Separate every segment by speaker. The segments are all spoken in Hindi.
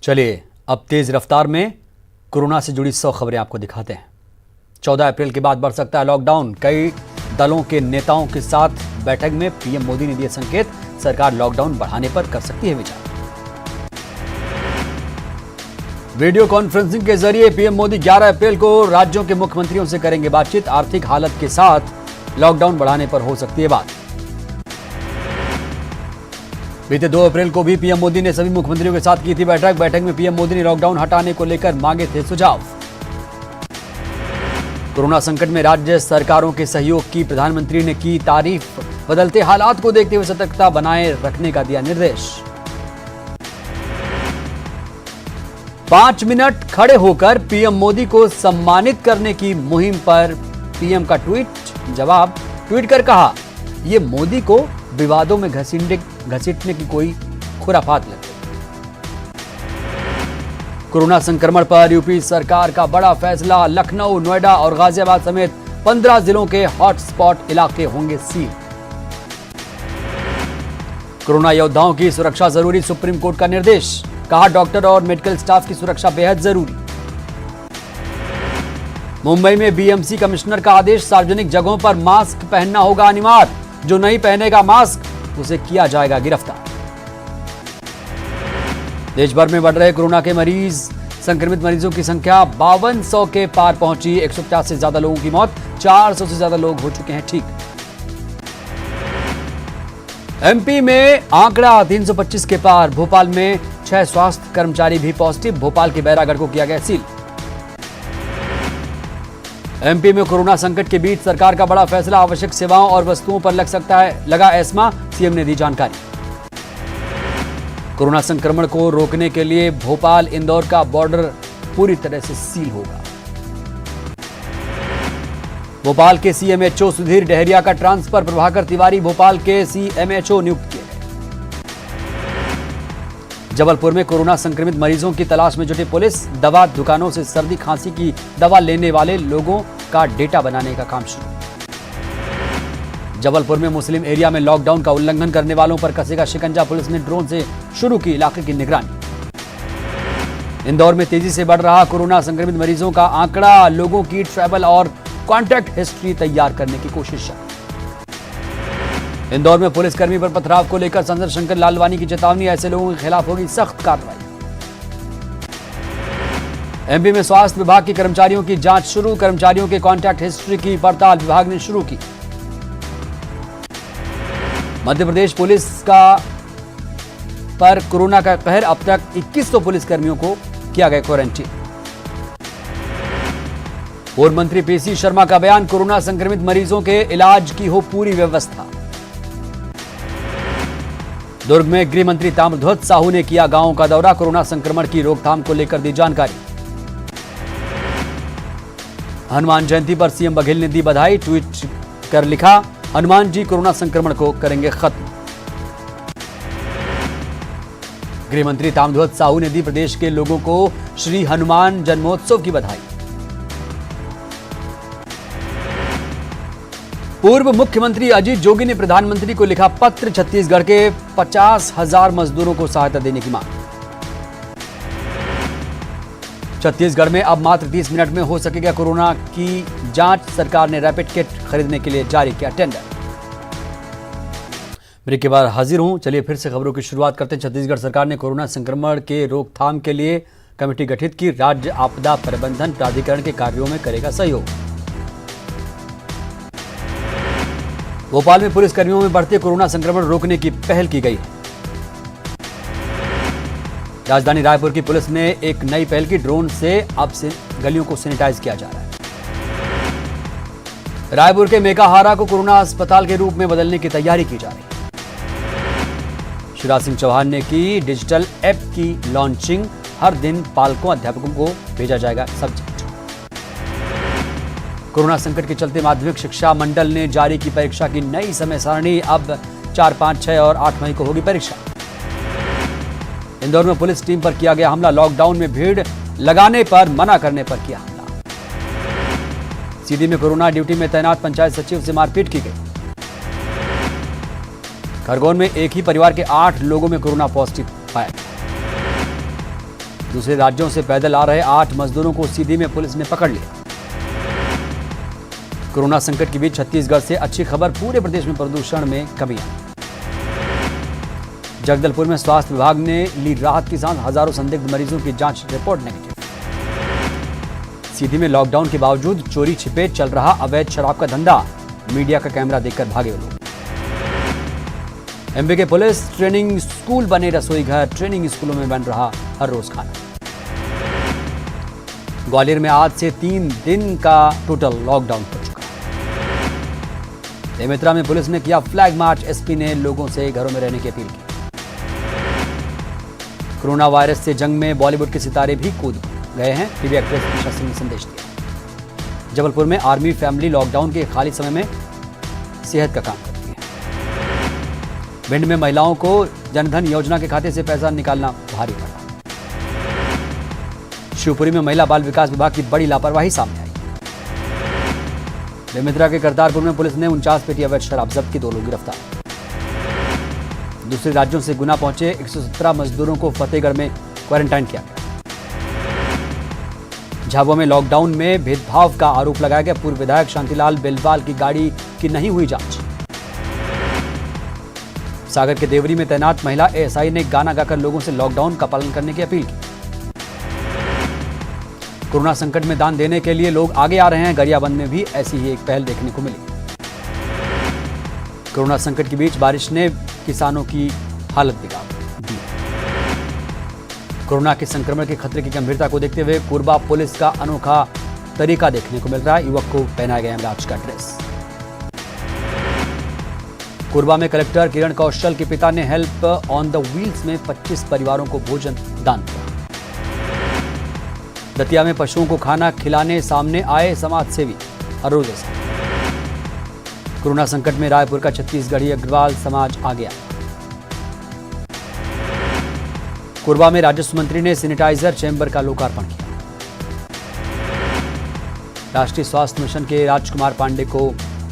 Speaker 1: चलिए अब तेज रफ्तार में कोरोना से जुड़ी 100 खबरें आपको दिखाते हैं। 14 अप्रैल के बाद बढ़ सकता है लॉकडाउन। कई दलों के नेताओं के साथ बैठक में पीएम मोदी ने दिए संकेत, सरकार लॉकडाउन बढ़ाने पर कर सकती है विचार। वीडियो कॉन्फ्रेंसिंग के जरिए पीएम मोदी 11 अप्रैल को राज्यों के मुख्यमंत्रियों से करेंगे बातचीत। आर्थिक हालत के साथ लॉकडाउन बढ़ाने पर हो सकती है बात। बीते 2 अप्रैल को भी पीएम मोदी ने सभी मुख्यमंत्रियों के साथ की थी बैठक में पीएम मोदी ने लॉकडाउन हटाने को लेकर मांगे थे सुझाव। कोरोना संकट में राज्य सरकारों के सहयोग की प्रधानमंत्री ने की तारीफ। बदलते हालात को देखते हुए सतर्कता बनाए रखने का दिया निर्देश। 5 मिनट खड़े होकर पीएम मोदी को सम्मानित करने की मुहिम पर पीएम का ट्वीट कर कहा, ये मोदी को विवादों में घसीटने की कोई खुराफात लगती। कोरोना संक्रमण पर यूपी सरकार का बड़ा फैसला। लखनऊ, नोएडा और गाजियाबाद समेत 15 जिलों के हॉटस्पॉट इलाके होंगे सील। कोरोना योद्धाओं की सुरक्षा जरूरी, सुप्रीम कोर्ट का निर्देश। कहा, डॉक्टर और मेडिकल स्टाफ की सुरक्षा बेहद जरूरी। मुंबई में बीएमसी कमिश्नर का आदेश, सार्वजनिक जगहों पर मास्क पहनना होगा अनिवार्य। जो नहीं पहनेगा मास्क उसे किया जाएगा गिरफ्तार। देश भर में बढ़ रहे कोरोना के संक्रमित मरीजों की संख्या 5200 के पार पहुंची। 150 से ज्यादा लोगों की मौत, 400 से ज्यादा लोग हो चुके हैं ठीक। एमपी में आंकड़ा 325 के पार। भोपाल में 6 स्वास्थ्य कर्मचारी भी पॉजिटिव। भोपाल के बैरागढ़ को किया गया सील। एमपी में कोरोना संकट के बीच सरकार का बड़ा फैसला। आवश्यक सेवाओं और वस्तुओं पर लगा एस्मा, सीएम ने दी जानकारी। कोरोना संक्रमण को रोकने के लिए भोपाल इंदौर का बॉर्डर पूरी तरह से सील होगा। भोपाल के सीएमएचओ सुधीर डहरिया का ट्रांसफर। प्रभाकर तिवारी भोपाल के सीएमएचओ नियुक्त किए गए। जबलपुर में कोरोना संक्रमित मरीजों की तलाश में जुटी पुलिस। दवा दुकानों से सर्दी खांसी की दवा लेने वाले लोगों का डेटा बनाने का काम शुरू। जबलपुर में मुस्लिम एरिया में लॉकडाउन का उल्लंघन करने वालों पर कसेगा शिकंजा। पुलिस ने ड्रोन से शुरू की इलाके की निगरानी। इंदौर में तेजी से बढ़ रहा कोरोना संक्रमित मरीजों का आंकड़ा। लोगों की ट्रैवल और कॉन्टैक्ट हिस्ट्री तैयार करने की कोशिश। इंदौर में पुलिसकर्मी पर पथराव को लेकर संजय शंकर लालवानी की चेतावनी। ऐसे लोगों के खिलाफ होगी सख्त कार्रवाई। एमपी में स्वास्थ्य विभाग के कर्मचारियों की जांच शुरू। कर्मचारियों के कॉन्टैक्ट हिस्ट्री की पड़ताल विभाग ने शुरू की। मध्य प्रदेश पुलिस पर कोरोना का कहर। अब तक 2100 पुलिसकर्मियों को किया गया क्वारंटीन। पूर्व मंत्री पीसी शर्मा का बयान, कोरोना संक्रमित मरीजों के इलाज की हो पूरी व्यवस्था। दुर्ग में गृह मंत्री ताम्रध्वज साहू ने किया गांवों का दौरा। कोरोना संक्रमण की रोकथाम को लेकर दी जानकारी। हनुमान जयंती पर सीएम बघेल ने दी बधाई। ट्वीट कर लिखा, हनुमान जी कोरोना संक्रमण को करेंगे खत्म। गृह मंत्री ताम्रध्वज साहू ने दी प्रदेश के लोगों को श्री हनुमान जन्मोत्सव की बधाई। पूर्व मुख्यमंत्री अजीत जोगी ने प्रधानमंत्री को लिखा पत्र। छत्तीसगढ़ के 50,000 मजदूरों को सहायता देने की मांग। छत्तीसगढ़ में अब मात्र 30 मिनट में हो सकेगा कोरोना की जांच। सरकार ने रैपिड किट खरीदने के लिए जारी किया टेंडर। ब्रेक के बाद हाजिर हूं। चलिए फिर से खबरों की शुरुआत करते हैं। छत्तीसगढ़ सरकार ने कोरोना संक्रमण के रोकथाम के लिए कमेटी गठित की। राज्य आपदा प्रबंधन प्राधिकरण के कार्यों में करेगा सहयोग। भोपाल में पुलिसकर्मियों में बढ़ते कोरोना संक्रमण रोकने की पहल की गई है। राजधानी रायपुर की पुलिस ने एक नई पहल की। ड्रोन से अब गलियों को सैनिटाइज किया जा रहा है। रायपुर के मेकाहारा को कोरोना अस्पताल के रूप में बदलने की तैयारी की जा रही है। शिवराज सिंह चौहान ने की डिजिटल ऐप की लॉन्चिंग। हर दिन पालकों अध्यापकों को भेजा जाएगा सब्जेक्ट। कोरोना संकट के चलते माध्यमिक शिक्षा मंडल ने जारी की परीक्षा की नई समय सारणी। अब 4, 5, 6 और 8 मई को होगी परीक्षा। इंदौर में पुलिस टीम पर किया गया हमला। लॉकडाउन में भीड़ लगाने पर मना करने पर किया हमला। सीधी में कोरोना ड्यूटी में तैनात पंचायत सचिव से मारपीट की गई। खरगोन में एक ही परिवार के 8 लोगों में कोरोना पॉजिटिव पाया गया। दूसरे राज्यों से पैदल आ रहे 8 मजदूरों को सीधी में पुलिस ने पकड़ लिया। कोरोना संकट के बीच छत्तीसगढ़ से अच्छी खबर, पूरे प्रदेश में प्रदूषण में कमी आई। जगदलपुर में स्वास्थ्य विभाग ने ली राहत के साथ हजारों संदिग्ध मरीजों की जांच रिपोर्ट नेगेटिव। सीधी में लॉकडाउन के बावजूद चोरी छिपे चल रहा अवैध शराब का धंधा, मीडिया का कैमरा देखकर भागे लोग। एमपी के पुलिस ट्रेनिंग स्कूल बने रसोई घर, ट्रेनिंग स्कूलों में बन रहा हर रोज खाना। ग्वालियर में आज से 3 दिन का टोटल लॉकडाउन हो चुका है। बेमेतरा में पुलिस ने किया फ्लैग मार्च, एसपी ने लोगों से घरों में रहने की अपील की। कोरोना वायरस से जंग में बॉलीवुड के सितारे भी कूद गए हैं, टीवी एक्ट्रेस ईशा सिंह ने संदेश दिया। जबलपुर में आर्मी फैमिली लॉकडाउन के खाली समय में सेहत का काम करती है। भिंड में महिलाओं को जनधन योजना के खाते से पैसा निकालना भारी पड़ा। शिवपुरी में महिला बाल विकास विभाग की बड़ी लापरवाही सामने आई। बेमेतरा के करतारपुर में पुलिस ने 49 पेटी अवैध शराब जब्त की, 2 लोग गिरफ्तार। दूसरे राज्यों से गुना पहुंचे 117 मजदूरों को फतेहगढ़ में क्वारंटाइन किया गया। झाबुआ में लॉकडाउन में भेदभाव का आरोप लगाया गया, पूर्व विधायक शांतिलाल बेलवाल की गाड़ी की नहीं हुई जांच। सागर के देवरी में तैनात महिला एएसआई ने गाना गाकर लोगों से लॉकडाउन का पालन करने की अपील की। कोरोना संकट में दान देने के लिए लोग आगे आ रहे हैं, गरियाबंद में भी ऐसी ही एक पहल देखने को मिली। कोरोना संकट के बीच बारिश ने किसानों की हालत बिगाड़ दी। कोरोना के संक्रमण के खतरे की गंभीरता को देखते हुए कोरबा पुलिस का अनोखा तरीका देखने को मिल रहा है। युवक को पहनाया गया यमराज का ड्रेस। कोरबा में कलेक्टर किरण कौशल के पिता ने हेल्प ऑन द व्हील्स में 25 परिवारों को भोजन दान किया। दतिया में पशुओं को खाना खिलाने सामने आए समाज सेवी अरोज। कोरोना संकट में रायपुर का छत्तीसगढ़ी अग्रवाल समाज आ गया। कोरबा में राजस्व मंत्री ने सैनिटाइजर चैम्बर का लोकार्पण किया। राष्ट्रीय स्वास्थ्य मिशन के राजकुमार पांडे को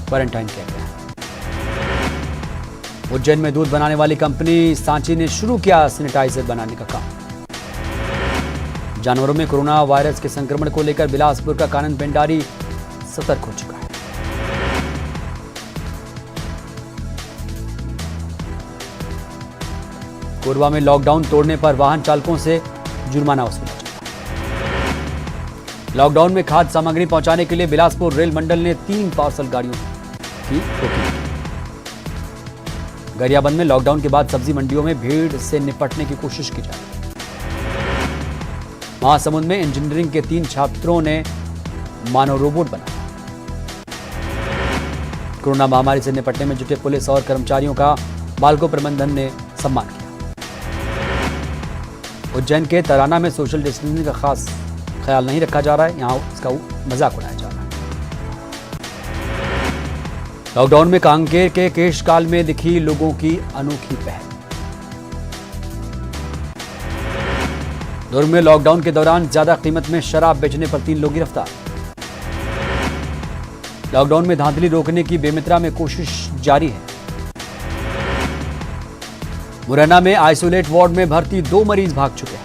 Speaker 1: क्वारंटाइन किया गया। उज्जैन में दूध बनाने वाली कंपनी सांची ने शुरू किया सैनिटाइजर बनाने का काम। जानवरों में कोरोना वायरस के संक्रमण को लेकर बिलासपुर का कानन पेंडारी सतर्क हो चुका है। कोरबा में लॉकडाउन तोड़ने पर वाहन चालकों से जुर्माना वसूला। लॉकडाउन में खाद्य सामग्री पहुंचाने के लिए बिलासपुर रेल मंडल ने 3 पार्सल गाड़ियों की बुकिंग की। गरियाबंद में लॉकडाउन के बाद सब्जी मंडियों में भीड़ से निपटने की कोशिश की जा रही है। महासमुंद में इंजीनियरिंग के 3 छात्रों ने मानव रोबोट बनाया। कोरोना महामारी से निपटने में जुटे पुलिस और कर्मचारियों का बाल्को प्रबंधन ने सम्मान किया। उज्जैन के तराना में सोशल डिस्टेंसिंग का खास ख्याल नहीं रखा जा रहा है, यहां इसका मजाक उड़ाया जा रहा है। लॉकडाउन में कांकेर के केशकाल में दिखी लोगों की अनोखी पहल। दुर्ग में लॉकडाउन के दौरान ज्यादा कीमत में शराब बेचने पर 3 लोग गिरफ्तार। लॉकडाउन में धांधली रोकने की बेमेतरा में कोशिश जारी है। मुरैना में आइसोलेट वार्ड में भर्ती 2 मरीज भाग चुके हैं।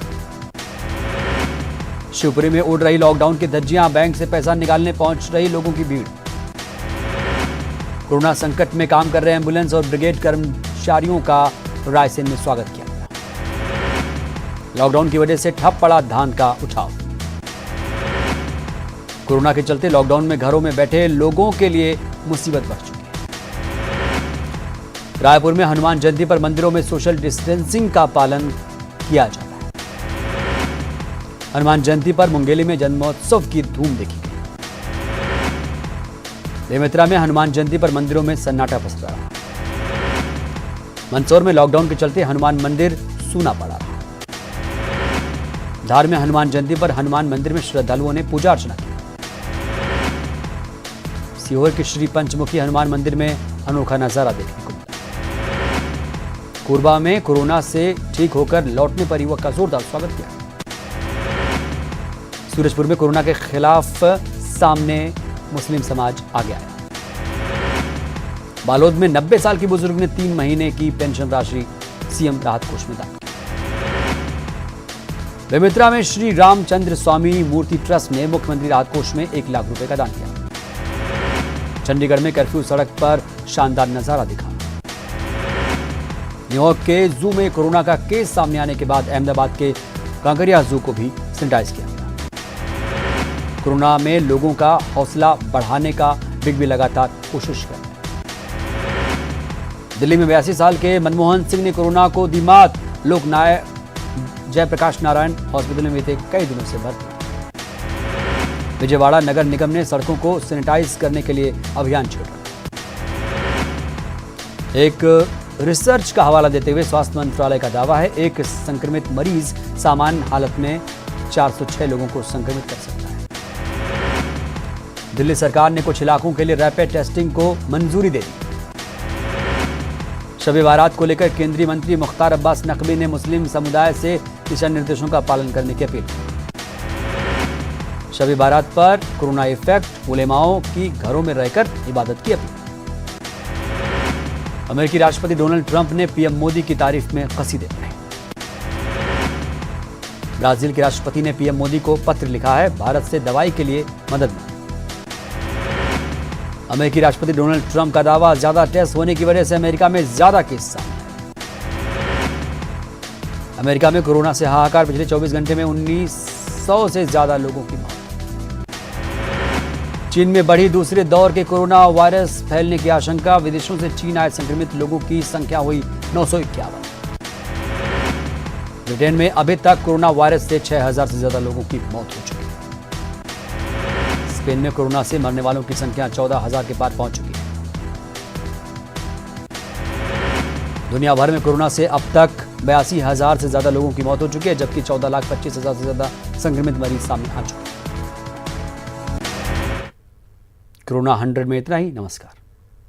Speaker 1: शिवपुरी में उड़ रही लॉकडाउन की धज्जियां, बैंक से पैसा निकालने पहुंच रही लोगों की भीड़। कोरोना संकट में काम कर रहे एम्बुलेंस और ब्रिगेड कर्मचारियों का रायसेन में स्वागत किया गया। लॉकडाउन की वजह से ठप पड़ा धान का उठाव। कोरोना के चलते लॉकडाउन में घरों में बैठे लोगों के लिए मुसीबत बढ़ चुकी है। रायपुर में हनुमान जयंती पर मंदिरों में सोशल डिस्टेंसिंग का पालन किया जा रहा है। हनुमान जयंती पर मुंगेली में जन्मोत्सव की धूम देखी गई। बेमेतरा में हनुमान जयंती पर मंदिरों में सन्नाटा पसरा रहा। मंदसौर में लॉकडाउन के चलते हनुमान मंदिर सूना पड़ा रहा। धार में हनुमान जयंती पर हनुमान मंदिर में श्रद्धालुओं ने पूजा अर्चना की। सीहोर के श्री पंचमुखी हनुमान मंदिर में अनोखा नजारा देखने को मिला। कोरबा में कोरोना से ठीक होकर लौटने पर युवक का जोरदार स्वागत किया। सूरजपुर में कोरोना के खिलाफ सामने मुस्लिम समाज आगे आया। बालोद में 90 साल की बुजुर्ग ने 3 महीने की पेंशन राशि सीएम राहत कोष में दान की। बेमेतरा में श्री रामचंद्र स्वामी मूर्ति ट्रस्ट ने मुख्यमंत्री राहत कोष में 1 लाख रुपए का दान किया। चंडीगढ़ में कर्फ्यू सड़क पर शानदार नजारा दिखा। न्यूयॉर्क के जू में कोरोना का केस सामने आने के बाद अहमदाबाद के कांकरिया जू को भी सैनिटाइज किया गया। कोरोना में लोगों का हौसला बढ़ाने का बिग बी लगातार कोशिश कर रहे हैं। दिल्ली में 82 साल के मनमोहन सिंह ने कोरोना को दी मात। लोकनायक जयप्रकाश नारायण हॉस्पिटल में बीते कई दिनों से भर्ती। विजयवाड़ा नगर निगम ने सड़कों को सैनिटाइज करने के लिए अभियान छेड़ा। एक रिसर्च का हवाला देते हुए स्वास्थ्य मंत्रालय का दावा है, एक संक्रमित मरीज सामान्य हालत में 406 लोगों को संक्रमित कर सकता है। दिल्ली सरकार ने कुछ इलाकों के लिए रैपिड टेस्टिंग को मंजूरी दे दी। शब-ए बारात को लेकर केंद्रीय मंत्री मुख्तार अब्बास नकवी ने मुस्लिम समुदाय से दिशा निर्देशों का पालन करने की अपील की। शब-ए बारात पर कोरोना इफेक्ट, उलेमाओं की घरों में रहकर इबादत की अपील। अमेरिकी राष्ट्रपति डोनाल्ड ट्रंप ने पीएम मोदी की तारीफ में कसीदे पढ़े। ब्राजील के राष्ट्रपति ने पीएम मोदी को पत्र लिखा है, भारत से दवाई के लिए मदद मांगी। अमेरिकी राष्ट्रपति डोनाल्ड ट्रंप का दावा, ज्यादा टेस्ट होने की वजह से अमेरिका में ज्यादा केस सामने आए। अमेरिका में कोरोना से हाहाकार, पिछले 24 घंटे में 1900 से ज्यादा लोगों की मौत। चीन में बढ़ी दूसरे दौर के कोरोना वायरस फैलने की आशंका, विदेशों से चीन आए संक्रमित लोगों की संख्या हुई 951। ब्रिटेन में अभी तक कोरोना वायरस से 6000 से ज्यादा लोगों की मौत हो चुकी है। स्पेन में कोरोना से मरने वालों की संख्या 14000 के पार पहुंच चुकी है। दुनिया भर में कोरोना से अब तक 82,000 से ज्यादा लोगों की मौत हो चुकी है, जबकि 14,25,000 से ज्यादा संक्रमित मरीज सामने आ चुके हैं। कोरोना 100 में इतना ही। नमस्कार।